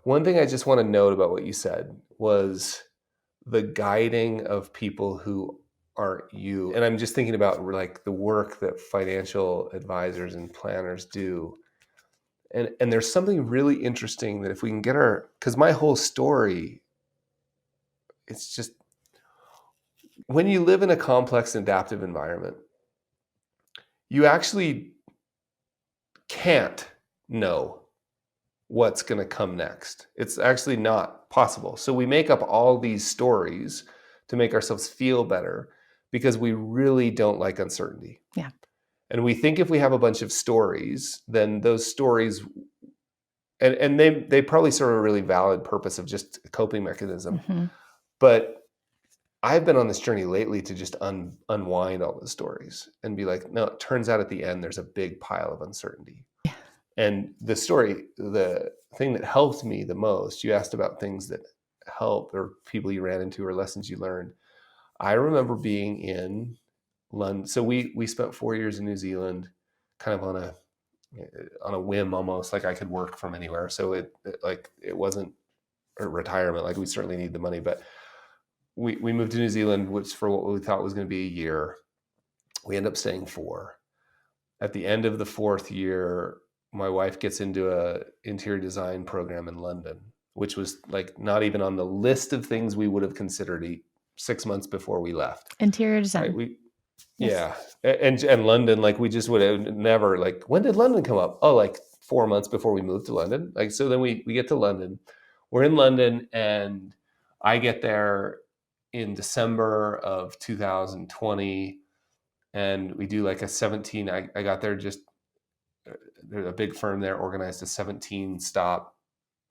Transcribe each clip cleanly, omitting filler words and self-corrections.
One thing I just want to note about what you said was the guiding of people who aren't you. And I'm just thinking about like the work that financial advisors and planners do. And there's something really interesting that if we can get because my whole story, it's just when you live in a complex and adaptive environment, you actually can't know what's going to come next. It's actually not possible. So we make up all these stories to make ourselves feel better because we really don't like uncertainty. Yeah. And we think if we have a bunch of stories, then those stories, and they probably serve a really valid purpose of just a coping mechanism. Mm-hmm. But I've been on this journey lately to just unwind all the stories and be like, no, it turns out at the end, there's a big pile of uncertainty. Yeah. And the thing that helped me the most, you asked about things that help or people you ran into or lessons you learned. I remember being in London. So we spent 4 years in New Zealand, kind of on a whim almost, like I could work from anywhere. So it wasn't a retirement, like we certainly need the money, but we moved to New Zealand, which for what we thought was going to be a year. We ended up staying 4. At the end of the 4th year, my wife gets into a interior design program in London, which was like not even on the list of things we would have considered 6 months before we left. Interior design. Right? Yeah. And London, like we just would have never, like, when did London come up? Oh, like 4 months before we moved to London. Like, so then we get to London. We're in London and I get there in December of 2020 and we do like a 17, I got there just, there's a big firm there organized a 17 stop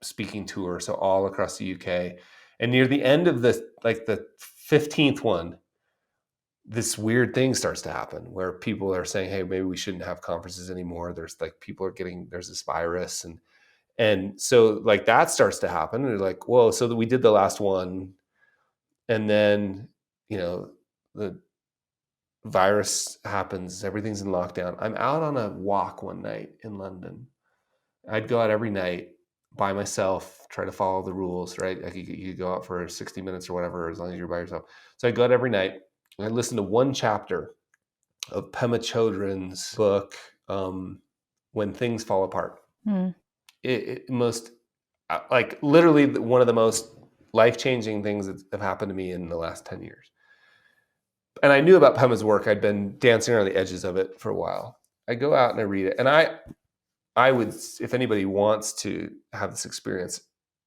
speaking tour. So all across the UK. And near the end of the 15th one, this weird thing starts to happen where people are saying, hey, maybe we shouldn't have conferences anymore. There's like, there's this virus. And so like that starts to happen. And they're like, whoa, so that we did the last one. And then, the virus happens, everything's in lockdown. I'm out on a walk one night in London. I'd go out every night by myself, try to follow the rules, right? Like you could go out for 60 minutes or whatever, as long as you're by yourself. So I go out every night and I listen to one chapter of Pema Chodron's book, When Things Fall Apart. It most, like literally one of the most life-changing things that have happened to me in the last 10 years. And I knew about Pema's work. I'd been dancing around the edges of it for a while. I go out and I read it. And I would, if anybody wants to have this experience,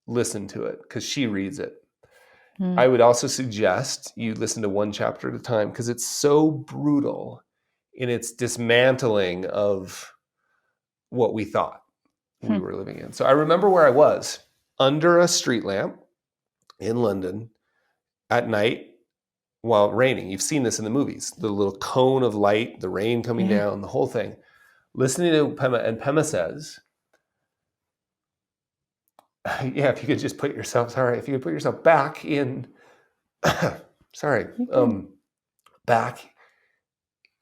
listen to it because she reads it. I would also suggest you listen to one chapter at a time because it's so brutal in its dismantling of what we thought we were living in. So I remember where I was under a street lamp in London at night while raining. You've seen this in the movies, the little cone of light, the rain coming down, the whole thing. Listening to Pema, and Pema says, yeah, if you could just put yourself back in, back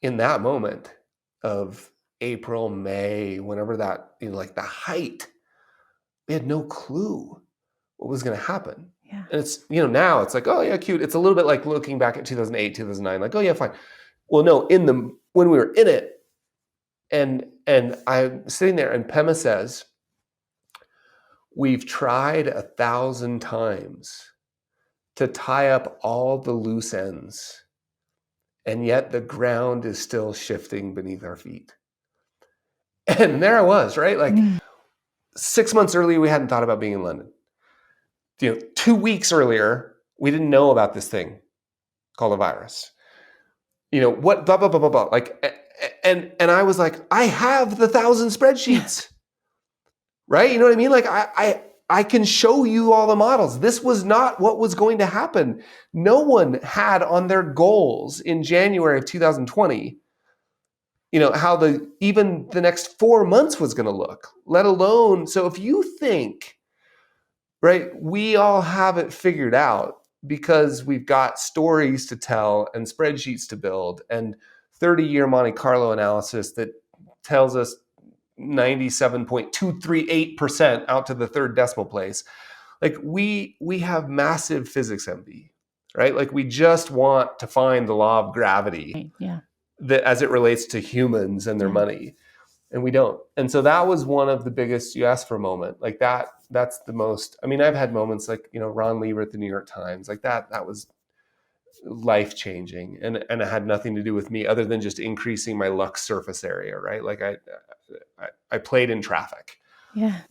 in that moment of April, May, whenever that, like the height, we had no clue what was going to happen. Yeah. And it's, now it's like, oh yeah, cute. It's a little bit like looking back at 2008, 2009, like, oh yeah, fine. Well, no, when we were in it, and I'm sitting there and Pema says, we've tried 1,000 times to tie up all the loose ends, and yet the ground is still shifting beneath our feet. And there I was, right? Like 6 months earlier, we hadn't thought about being in London. 2 weeks earlier, we didn't know about this thing called a virus. What, blah, blah, blah, blah, blah. Like, and I was like, I have the 1,000 spreadsheets, right? You know what I mean? Like I can show you all the models. This was not what was going to happen. No one had on their goals in January of 2020, how even the next 4 months was going to look, let alone. So if you think, right, we all have it figured out because we've got stories to tell and spreadsheets to build and 30-year Monte Carlo analysis that tells us 97.238% out to the third decimal place. Like we have massive physics envy, right? Like we just want to find the law of gravity that as it relates to humans and their money, and we don't. And so that was one of the biggest, you asked for a moment, like that's the most, I mean, I've had moments like, Ron Lieber at the New York Times, like that was life changing, and it had nothing to do with me other than just increasing my luck surface area, right? Like I played in traffic,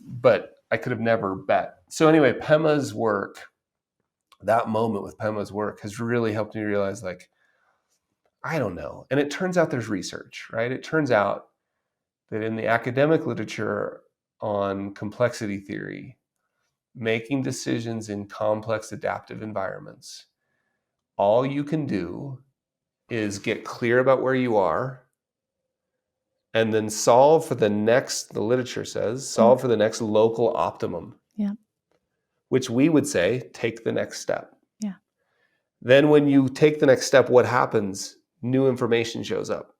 but I could have never bet. So anyway, Pema's work, that moment with Pema's work has really helped me realize, like, I don't know. And it turns out there's research, right? It turns out that in the academic literature on complexity theory, making decisions in complex adaptive environments, all you can do is get clear about where you are and then solve for the next, the literature says, solve for the next local optimum. Which we would say, take the next step. Then when you take the next step, what happens? New information shows up.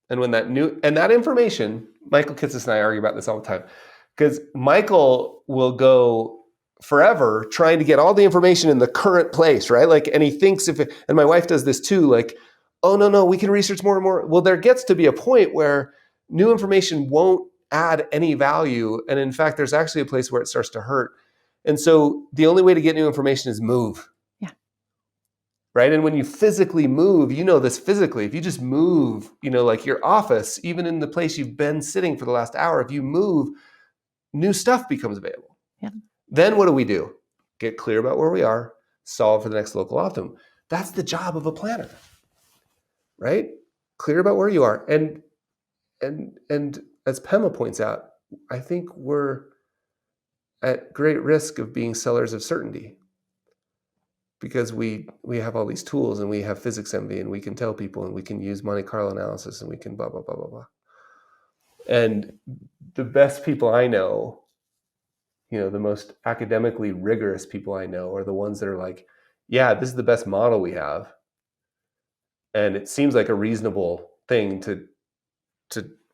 And when that information, Michael Kitces and I argue about this all the time, because Michael will go forever trying to get all the information in the current place, right? Like, and he thinks and my wife does this too, like, oh, no, we can research more and more. Well, there gets to be a point where new information won't add any value. And in fact, there's actually a place where it starts to hurt. And so the only way to get new information is move. Right? And when you physically move, this physically, if you just move, like your office, even in the place you've been sitting for the last hour, if you move, new stuff becomes available. Then what do? Get clear about where we are, solve for the next local optimum. That's the job of a planner, right? Clear about where you are. And as Pema points out, I think we're at great risk of being sellers of certainty, because we have all these tools and we have physics envy and we can tell people and we can use Monte Carlo analysis and we can blah, blah, blah, blah, blah. And the best people I know, the most academically rigorous people I know are the ones that are like, yeah, this is the best model we have. And it seems like a reasonable thing to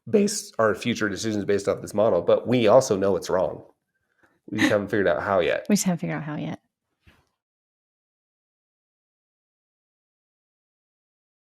base our future decisions based off this model, but we also know it's wrong. We just haven't figured out how yet.